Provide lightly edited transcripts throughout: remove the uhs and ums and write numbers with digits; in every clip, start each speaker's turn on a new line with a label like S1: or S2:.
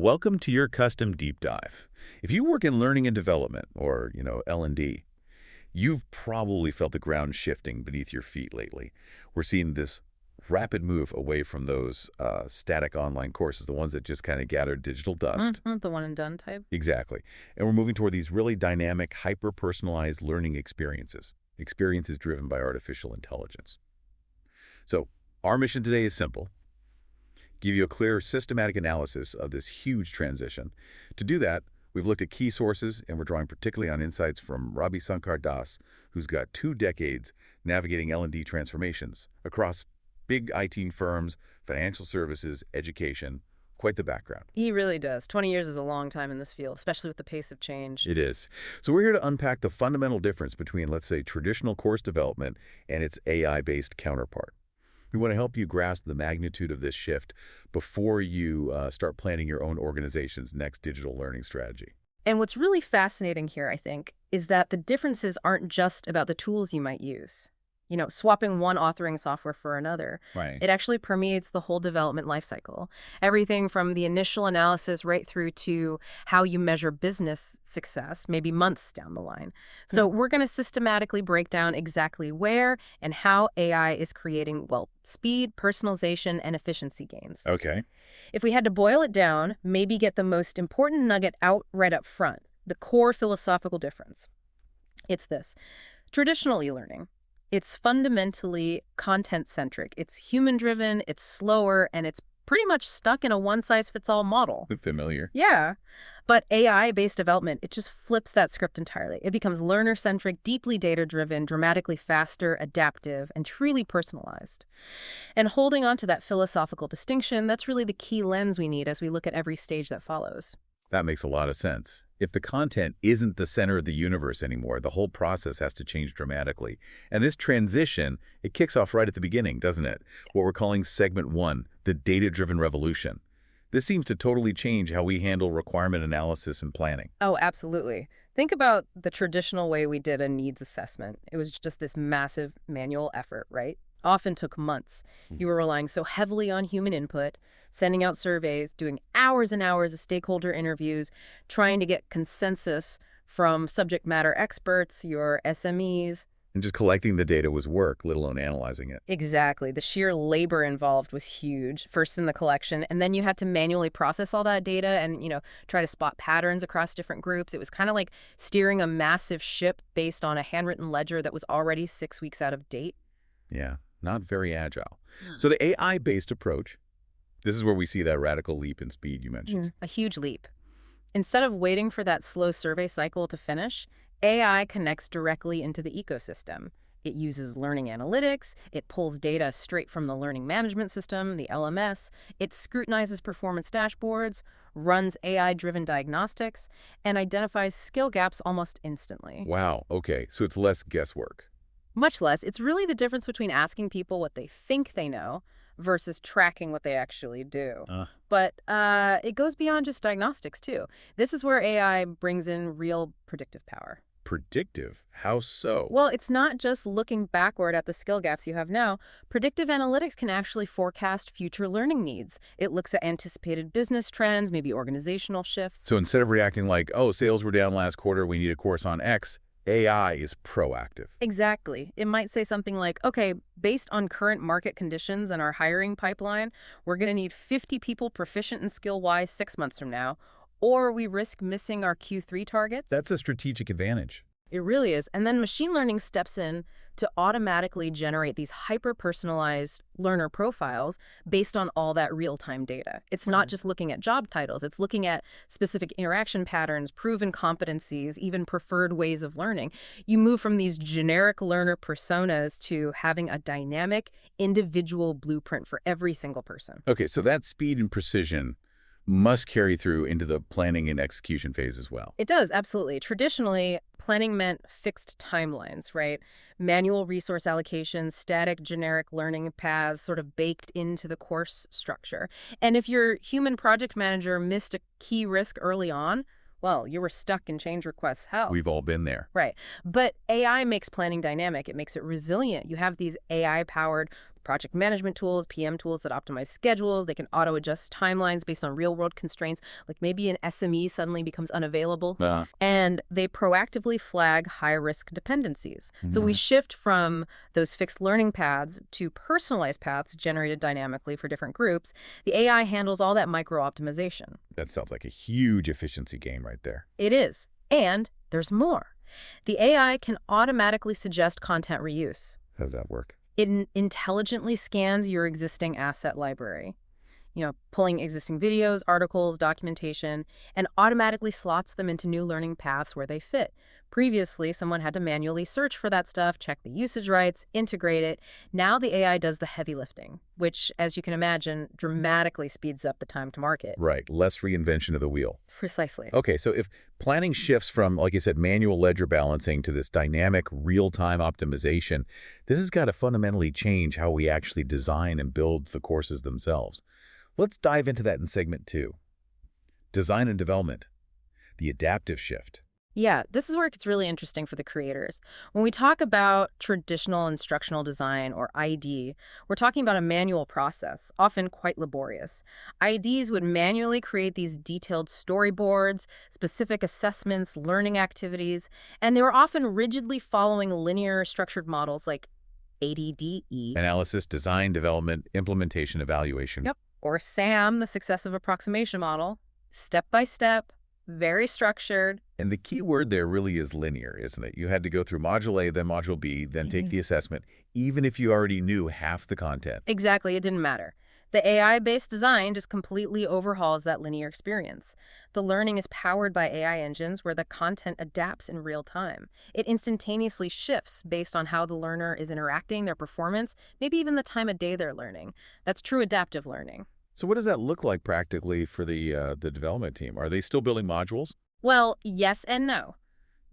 S1: Welcome to your custom deep dive. If you work in learning and development, or, L&D, you've probably felt the ground shifting beneath your feet lately. We're seeing this rapid move away from those static online courses, the ones that just kind of gather digital dust.
S2: The one and done type.
S1: Exactly. And we're moving toward these really dynamic, hyper-personalized learning experiences driven by artificial intelligence. So our mission today is simple. Give you a clear, systematic analysis of this huge transition. To do that, we've looked at key sources, and we're drawing particularly on insights from Ravi Shankar Das, who's got 2 decades navigating L&D transformations across big IT firms, financial services, education. Quite the background.
S2: He really does. 20 years is a long time in this field, especially with the pace of change.
S1: It is. So we're here to unpack the fundamental difference between, let's say, traditional course development and its AI-based counterpart. We want to help you grasp the magnitude of this shift before you start planning your own organization's next digital learning strategy.
S2: And what's really fascinating here, I think, is that the differences aren't just about the tools you might use. Swapping one authoring software for another.
S1: Right.
S2: It actually permeates the whole development lifecycle. Everything from the initial analysis right through to how you measure business success, maybe months down the line. So we're going to systematically break down exactly where and how AI is creating, speed, personalization, and efficiency gains.
S1: Okay.
S2: If we had to boil it down, maybe get the most important nugget out right up front, the core philosophical difference. It's this. Traditional e-learning. It's fundamentally content-centric. It's human-driven, it's slower, and it's pretty much stuck in a one-size-fits-all model.
S1: Familiar.
S2: Yeah. But AI-based development, it just flips that script entirely. It becomes learner-centric, deeply data-driven, dramatically faster, adaptive, and truly personalized. And holding on to that philosophical distinction, that's really the key lens we need as we look at every stage that follows.
S1: That makes a lot of sense. If the content isn't the center of the universe anymore, the whole process has to change dramatically. And this transition, it kicks off right at the beginning, doesn't it? What we're calling segment 1, the data-driven revolution. This seems to totally change how we handle requirement analysis and planning.
S2: Oh, absolutely. Think about the traditional way we did a needs assessment. It was just this massive manual effort, right? Often took months. You were relying so heavily on human input, sending out surveys, doing hours and hours of stakeholder interviews, trying to get consensus from subject matter experts, your SMEs.
S1: And just collecting the data was work, let alone analyzing it.
S2: Exactly. The sheer labor involved was huge, first in the collection, and then you had to manually process all that data and, try to spot patterns across different groups. It was kind of like steering a massive ship based on a handwritten ledger that was already 6 weeks out of date.
S1: Yeah, not very agile. So the AI-based approach, this is where we see that radical leap in speed you mentioned.
S2: A huge leap. Instead of waiting for that slow survey cycle to finish, AI connects directly into the ecosystem. It uses learning analytics, it pulls data straight from the learning management system, the LMS, it scrutinizes performance dashboards, runs AI-driven diagnostics, and identifies skill gaps almost instantly.
S1: Wow, okay, so it's less guesswork.
S2: Much less. It's really the difference between asking people what they think they know versus tracking what they actually do. But it goes beyond just diagnostics, too. This is where AI brings in real predictive power.
S1: Predictive? How so?
S2: Well, it's not just looking backward at the skill gaps you have now. Predictive analytics can actually forecast future learning needs. It looks at anticipated business trends, maybe organizational shifts.
S1: So instead of reacting like, oh, sales were down last quarter, we need a course on X, AI is proactive.
S2: Exactly. It might say something like, okay, based on current market conditions and our hiring pipeline, we're going to need 50 people proficient in skill-wise 6 months from now, or we risk missing our Q3 targets.
S1: That's a strategic advantage.
S2: It really is. And then machine learning steps in to automatically generate these hyper-personalized learner profiles based on all that real-time data. It's not just looking at job titles. It's looking at specific interaction patterns, proven competencies, even preferred ways of learning. You move from these generic learner personas to having a dynamic, individual blueprint for every single person.
S1: Okay, so that speed and precision must carry through into the planning and execution phase as well.
S2: It does, absolutely. Traditionally, planning meant fixed timelines, right? Manual resource allocation, static generic learning paths sort of baked into the course structure. And if your human project manager missed a key risk early on, well, you were stuck in change requests hell.
S1: We've all been there.
S2: Right. But AI makes planning dynamic. It makes it resilient. You have these AI-powered project management tools, PM tools that optimize schedules. They can auto-adjust timelines based on real-world constraints, like maybe an SME suddenly becomes unavailable.
S1: Uh,
S2: And they proactively flag high-risk dependencies. So we shift from those fixed learning paths to personalized paths generated dynamically for different groups. The AI handles all that micro-optimization.
S1: that sounds like a huge efficiency gain right there.
S2: It is. And there's more. The AI can automatically suggest content reuse.
S1: How does that work?
S2: It intelligently scans your existing asset library, pulling existing videos, articles, documentation, and automatically slots them into new learning paths where they fit. Previously, someone had to manually search for that stuff, check the usage rights, integrate it. Now the AI does the heavy lifting, which, as you can imagine, dramatically speeds up the time to market.
S1: Right, less reinvention of the wheel.
S2: Precisely.
S1: Okay, so if planning shifts from, like you said, manual ledger balancing to this dynamic real-time optimization, this has got to fundamentally change how we actually design and build the courses themselves. Let's dive into that in segment 2. Design and development, the adaptive shift.
S2: Yeah, this is where it gets really interesting for the creators. When we talk about traditional instructional design, or ID, we're talking about a manual process, often quite laborious. IDs would manually create these detailed storyboards, specific assessments, learning activities, and they were often rigidly following linear structured models like ADDE.
S1: Analysis, design, development, implementation, evaluation.
S2: Yep. Or SAM, the successive approximation model. Step by step, very structured.
S1: And the key word there really is linear, isn't it? You had to go through Module A, then Module B, then take the assessment, even if you already knew half the content.
S2: Exactly, it didn't matter. The AI-based design just completely overhauls that linear experience. The learning is powered by AI engines where the content adapts in real time. It instantaneously shifts based on how the learner is interacting, their performance, maybe even the time of day they're learning. That's true adaptive learning.
S1: So what does that look like practically for the development team? Are they still building modules?
S2: Well, yes and no.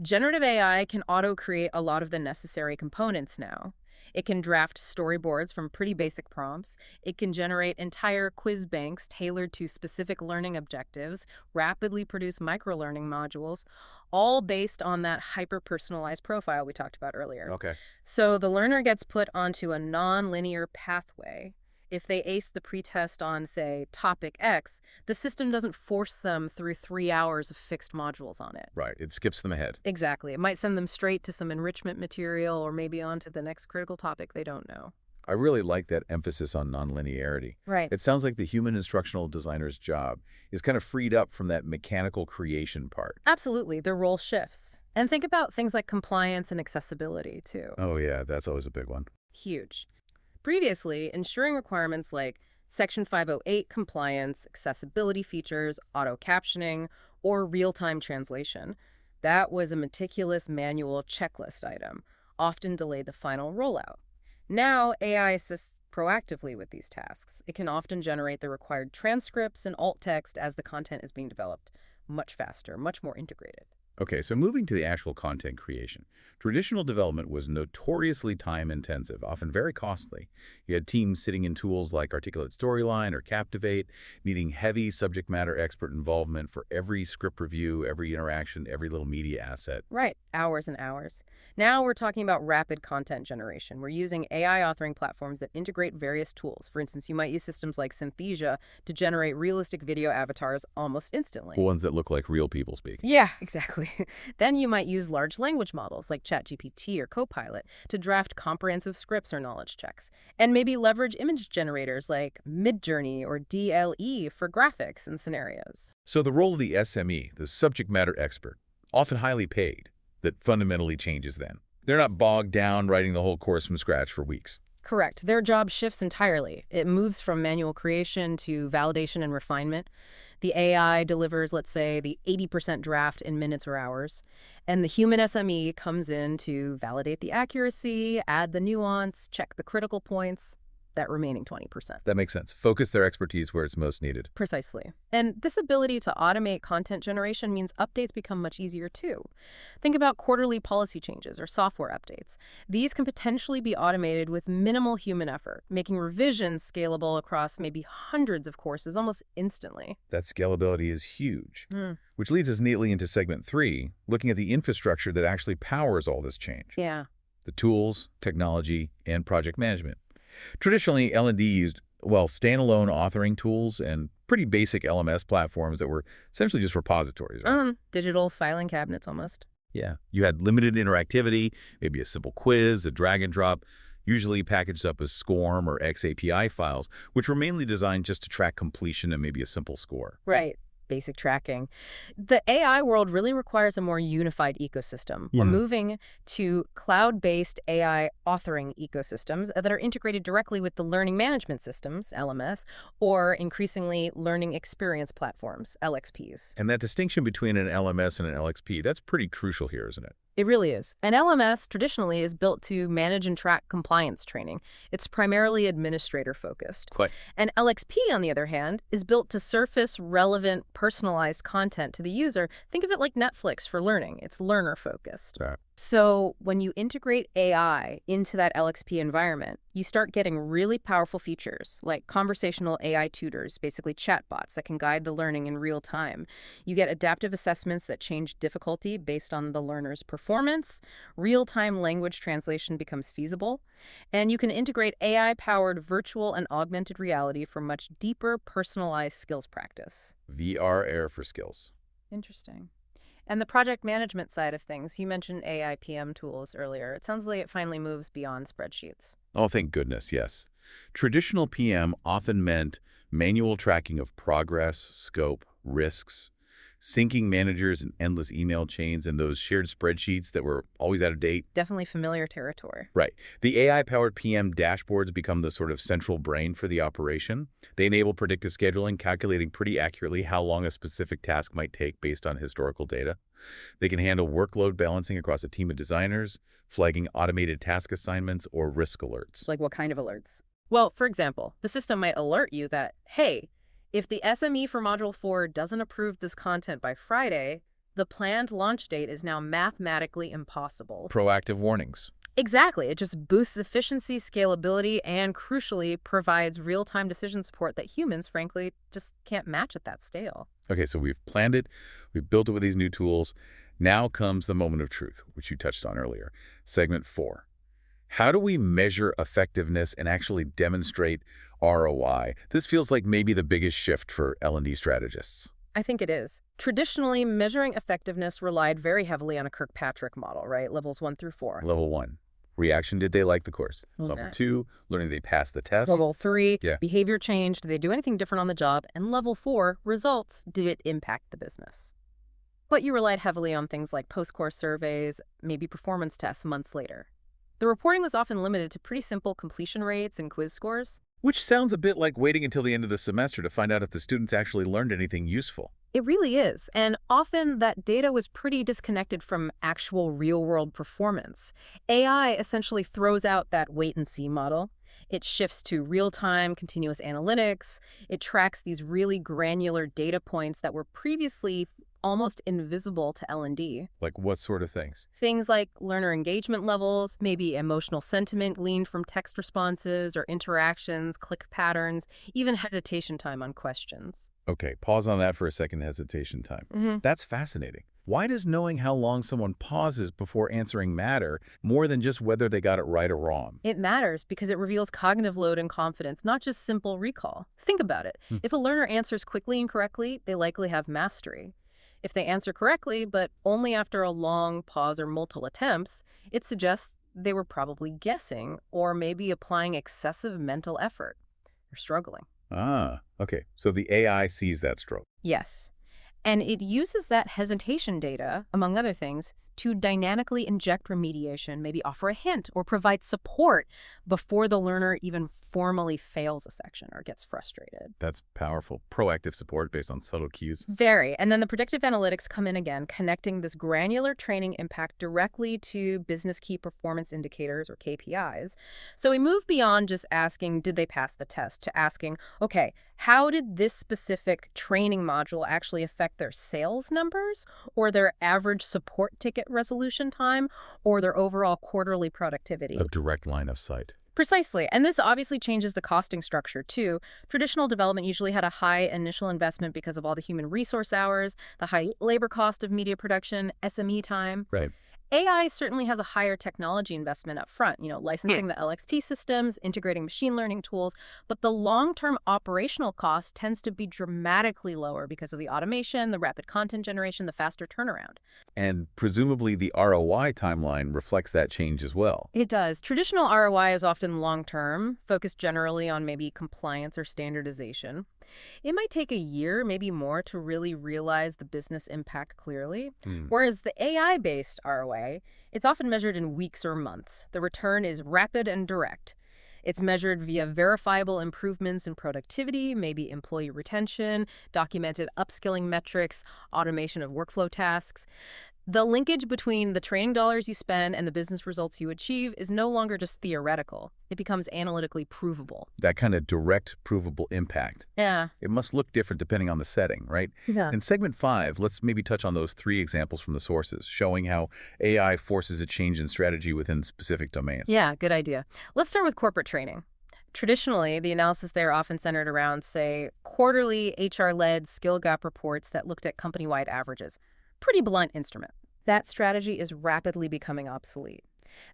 S2: Generative AI can auto-create a lot of the necessary components now. It can draft storyboards from pretty basic prompts. It can generate entire quiz banks tailored to specific learning objectives, rapidly produce microlearning modules, all based on that hyper-personalized profile we talked about earlier.
S1: Okay.
S2: So the learner gets put onto a non-linear pathway. If they ace the pretest on, say, topic X, the system doesn't force them through 3 hours of fixed modules on it.
S1: Right, it skips them ahead.
S2: Exactly. It might send them straight to some enrichment material or maybe on to the next critical topic they don't know.
S1: I really like that emphasis on nonlinearity.
S2: Right.
S1: It sounds like the human instructional designer's job is kind of freed up from that mechanical creation part.
S2: Absolutely. Their role shifts. And think about things like compliance and accessibility, too.
S1: Oh yeah, that's always a big one.
S2: Huge. Previously, ensuring requirements like Section 508 compliance, accessibility features, auto-captioning, or real-time translation, that was a meticulous manual checklist item, often delayed the final rollout. Now, AI assists proactively with these tasks. It can often generate the required transcripts and alt text as the content is being developed much faster, much more integrated.
S1: Okay, so moving to the actual content creation. Traditional development was notoriously time-intensive, often very costly. You had teams sitting in tools like Articulate Storyline or Captivate, needing heavy subject matter expert involvement for every script review, every interaction, every little media asset.
S2: Right, hours and hours. Now we're talking about rapid content generation. We're using AI authoring platforms that integrate various tools. For instance, you might use systems like Synthesia to generate realistic video avatars almost instantly.
S1: Ones that look like real people speak.
S2: Yeah, exactly. Then you might use large language models like ChatGPT or Copilot to draft comprehensive scripts or knowledge checks. And maybe leverage image generators like Midjourney or DLE for graphics and scenarios.
S1: So the role of the SME, the subject matter expert, often highly paid, that fundamentally changes then. They're not bogged down writing the whole course from scratch for weeks.
S2: Correct. Their job shifts entirely. It moves from manual creation to validation and refinement. The AI delivers, let's say, the 80% draft in minutes or hours, and the human SME comes in to validate the accuracy, add the nuance, check the critical points, that remaining 20%.
S1: That makes sense. Focus their expertise where it's most needed.
S2: Precisely. And this ability to automate content generation means updates become much easier too. Think about quarterly policy changes or software updates. These can potentially be automated with minimal human effort, making revisions scalable across maybe hundreds of courses almost instantly.
S1: That scalability is huge. Which leads us neatly into segment 3, looking at the infrastructure that actually powers all this change.
S2: Yeah.
S1: The tools, technology, and project management. Traditionally, L&D used, well, standalone authoring tools and pretty basic LMS platforms that were essentially just repositories, right?
S2: Digital filing cabinets almost.
S1: Yeah. You had limited interactivity, maybe a simple quiz, a drag and drop, usually packaged up as SCORM or XAPI files, which were mainly designed just to track completion and maybe a simple score.
S2: Right. Basic tracking. The AI world really requires a more unified ecosystem. We're
S1: Yeah.
S2: moving to cloud-based AI authoring ecosystems that are integrated directly with the learning management systems, LMS, or increasingly learning experience platforms, LXPs.
S1: And that distinction between an LMS and an LXP, that's pretty crucial here, isn't it?
S2: It really is. An LMS traditionally is built to manage and track compliance training. It's primarily administrator-focused.
S1: Quite.
S2: An LXP, on the other hand, is built to surface relevant, personalized content to the user. Think of it like Netflix for learning. It's learner-focused.
S1: Right.
S2: So when you integrate AI into that LXP environment, you start getting really powerful features like conversational AI tutors, basically chatbots that can guide the learning in real time. You get adaptive assessments that change difficulty based on the learner's performance. Real-time language translation becomes feasible. And you can integrate AI-powered virtual and augmented reality for much deeper, personalized skills practice.
S1: VR Air for skills.
S2: Interesting. And the project management side of things, you mentioned AI PM tools earlier. It sounds like it finally moves beyond spreadsheets.
S1: Oh, thank goodness, yes. Traditional PM often meant manual tracking of progress, scope, risks, syncing managers in endless email chains and those shared spreadsheets that were always out of date.
S2: Definitely familiar territory.
S1: Right. The AI-powered PM dashboards become the sort of central brain for the operation. They enable predictive scheduling, calculating pretty accurately how long a specific task might take based on historical data. They can handle workload balancing across a team of designers, flagging automated task assignments or risk alerts.
S2: Like what kind of alerts? Well, for example, the system might alert you that, hey, if the SME for Module 4 doesn't approve this content by Friday, the planned launch date is now mathematically impossible.
S1: Proactive warnings.
S2: Exactly. It just boosts efficiency, scalability, and crucially provides real-time decision support that humans, frankly, just can't match at that scale.
S1: Okay, so we've planned it, we've built it with these new tools. Now comes the moment of truth, which you touched on earlier. Segment 4. How do we measure effectiveness and actually demonstrate ROI? This feels like maybe the biggest shift for L&D strategists.
S2: I think it is. Traditionally, measuring effectiveness relied very heavily on a Kirkpatrick model, right? Levels 1 through 4.
S1: Level 1, reaction, did they like the course? Level
S2: Okay.
S1: 2, learning they passed the test.
S2: Level 3,
S1: Yeah.
S2: behavior change. Did they do anything different on the job? And level 4, results. Did it impact the business? But you relied heavily on things like post-course surveys, maybe performance tests months later. The reporting was often limited to pretty simple completion rates and quiz scores.
S1: Which sounds a bit like waiting until the end of the semester to find out if the students actually learned anything useful.
S2: It really is, and often that data was pretty disconnected from actual real-world performance. AI essentially throws out that wait-and-see model. It shifts to real-time, continuous analytics. It tracks these really granular data points that were previously almost invisible to L&D.
S1: Like what sort of things?
S2: Things like learner engagement levels, maybe emotional sentiment gleaned from text responses or interactions, click patterns, even hesitation time on questions.
S1: Okay, pause on that for a second, hesitation time. That's fascinating. Why does knowing how long someone pauses before answering matter more than just whether they got it right or wrong?
S2: It matters because it reveals cognitive load and confidence, not just simple recall. Think about it. If a learner answers quickly and correctly, they likely have mastery. If they answer correctly, but only after a long pause or multiple attempts, it suggests they were probably guessing or maybe applying excessive mental effort or struggling.
S1: Ah, okay. So the AI sees that stroke.
S2: Yes. And it uses that hesitation data, among other things, to dynamically inject remediation, maybe offer a hint or provide support before the learner even formally fails a section or gets frustrated.
S1: That's powerful. Proactive support based on subtle cues.
S2: Very. And then the predictive analytics come in again, connecting this granular training impact directly to business key performance indicators or KPIs. So we move beyond just asking, did they pass the test, to asking, okay, how did this specific training module actually affect their sales numbers or their average support ticket resolution time or their overall quarterly productivity?
S1: A direct line of sight.
S2: Precisely. And this obviously changes the costing structure, too. Traditional development usually had a high initial investment because of all the human resource hours, the high labor cost of media production, SME time.
S1: Right.
S2: AI certainly has a higher technology investment up front, licensing the LXT systems, integrating machine learning tools, but the long-term operational cost tends to be dramatically lower because of the automation, the rapid content generation, the faster turnaround.
S1: And presumably the ROI timeline reflects that change as well.
S2: It does. Traditional ROI is often long-term, focused generally on maybe compliance or standardization. It might take a year, maybe more, to really realize the business impact clearly.
S1: Hmm.
S2: Whereas the AI-based ROI, it's often measured in weeks or months. The return is rapid and direct. It's measured via verifiable improvements in productivity, maybe employee retention, documented upskilling metrics, automation of workflow tasks. The linkage between the training dollars you spend and the business results you achieve is no longer just theoretical. It becomes analytically provable.
S1: That kind of direct, provable impact.
S2: Yeah.
S1: It must look different depending on the setting, right?
S2: Yeah.
S1: In segment 5, let's maybe touch on those 3 examples from the sources, showing how AI forces a change in strategy within specific domains.
S2: Yeah, good idea. Let's start with corporate training. Traditionally, the analysis there often centered around, say, quarterly HR-led skill gap reports that looked at company-wide averages. Pretty blunt instrument. That strategy is rapidly becoming obsolete.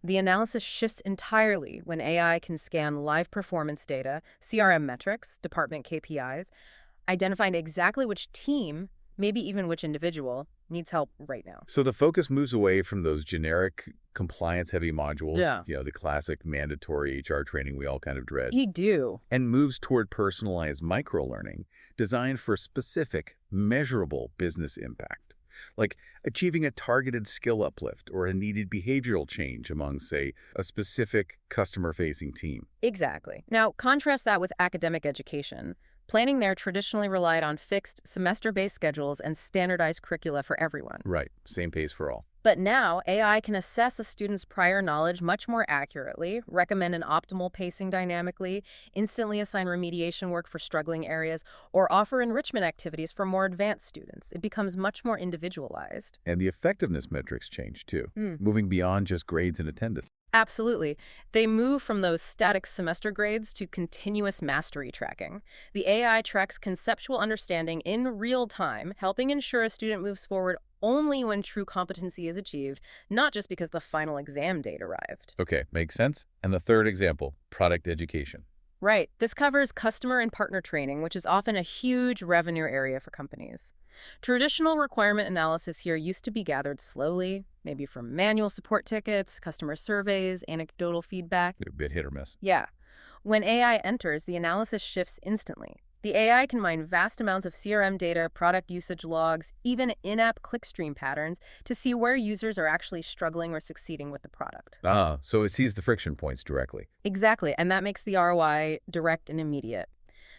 S2: The analysis shifts entirely when AI can scan live performance data, CRM metrics, department KPIs, identifying exactly which team, maybe even which individual, needs help right now.
S1: So the focus moves away from those generic compliance-heavy modules,
S2: Yeah.
S1: the classic mandatory HR training we all kind of dread,
S2: You do.
S1: and moves toward personalized micro-learning designed for specific, measurable business impact, like achieving a targeted skill uplift or a needed behavioral change among, say, a specific customer-facing team.
S2: Exactly. Now, contrast that with academic education. Planning there traditionally relied on fixed semester-based schedules and standardized curricula for everyone.
S1: Right, same pace for all.
S2: But now, AI can assess a student's prior knowledge much more accurately, recommend an optimal pacing dynamically, instantly assign remediation work for struggling areas, or offer enrichment activities for more advanced students. It becomes much more individualized.
S1: And the effectiveness metrics change too,
S2: Hmm.
S1: moving beyond just grades and attendance.
S2: Absolutely. They move from those static semester grades to continuous mastery tracking. The AI tracks conceptual understanding in real time, helping ensure a student moves forward only when true competency is achieved, not just because the final exam date arrived.
S1: Okay, makes sense. And the third example, product education.
S2: Right. This covers customer and partner training, which is often a huge revenue area for companies. Traditional requirement analysis here used to be gathered slowly, maybe from manual support tickets, customer surveys, anecdotal feedback.
S1: A bit hit or miss.
S2: Yeah. When AI enters, the analysis shifts instantly. The AI can mine vast amounts of CRM data, product usage logs, even in-app clickstream patterns to see where users are actually struggling or succeeding with the product.
S1: Ah, so it sees the friction points directly.
S2: Exactly, and that makes the ROI direct and immediate.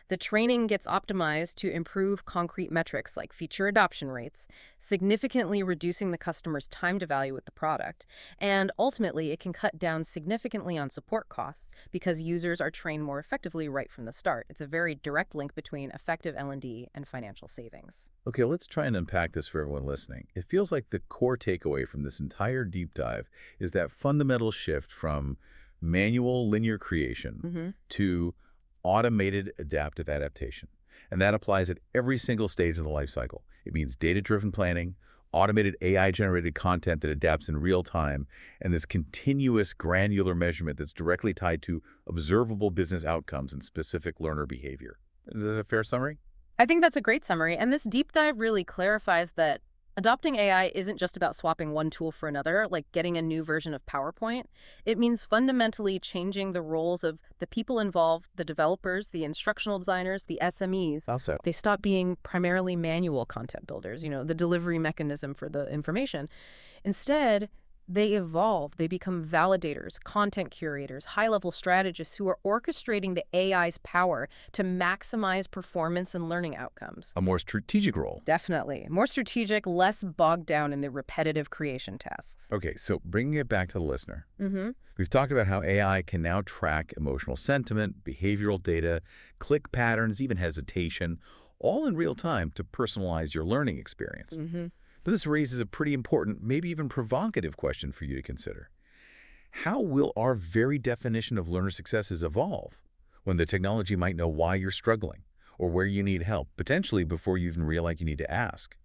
S2: The training gets optimized to improve concrete metrics like feature adoption rates, significantly reducing the customer's time to value with the product. And ultimately, it can cut down significantly on support costs because users are trained more effectively right from the start. It's a very direct link between effective L&D and financial savings.
S1: Okay, let's try and unpack this for everyone listening. It feels like the core takeaway from this entire deep dive is that fundamental shift from manual linear creation to automated adaptive adaptation. And that applies at every single stage of the life cycle. It means data-driven planning, automated AI-generated content that adapts in real time, and this continuous granular measurement that's directly tied to observable business outcomes and specific learner behavior. Is that a fair summary?
S2: I think that's a great summary, and this deep dive really clarifies that adopting AI isn't just about swapping one tool for another, like getting a new version of PowerPoint. It means fundamentally changing the roles of the people involved, the developers, the instructional designers, the SMEs.
S1: Also.
S2: They stop being primarily manual content builders, the delivery mechanism for the information. Instead, they evolve. They become validators, content curators, high-level strategists who are orchestrating the AI's power to maximize performance and learning outcomes.
S1: A more strategic role.
S2: Definitely. More strategic, less bogged down in the repetitive creation tasks.
S1: Okay, so bringing it back to the listener.
S2: Mm-hmm.
S1: We've talked about how AI can now track emotional sentiment, behavioral data, click patterns, even hesitation, all in real time to personalize your learning experience.
S2: Mm-hmm.
S1: But this raises a pretty important, maybe even provocative question for you to consider. How will our very definition of learner successes evolve when the technology might know why you're struggling or where you need help, potentially before you even realize you need to ask?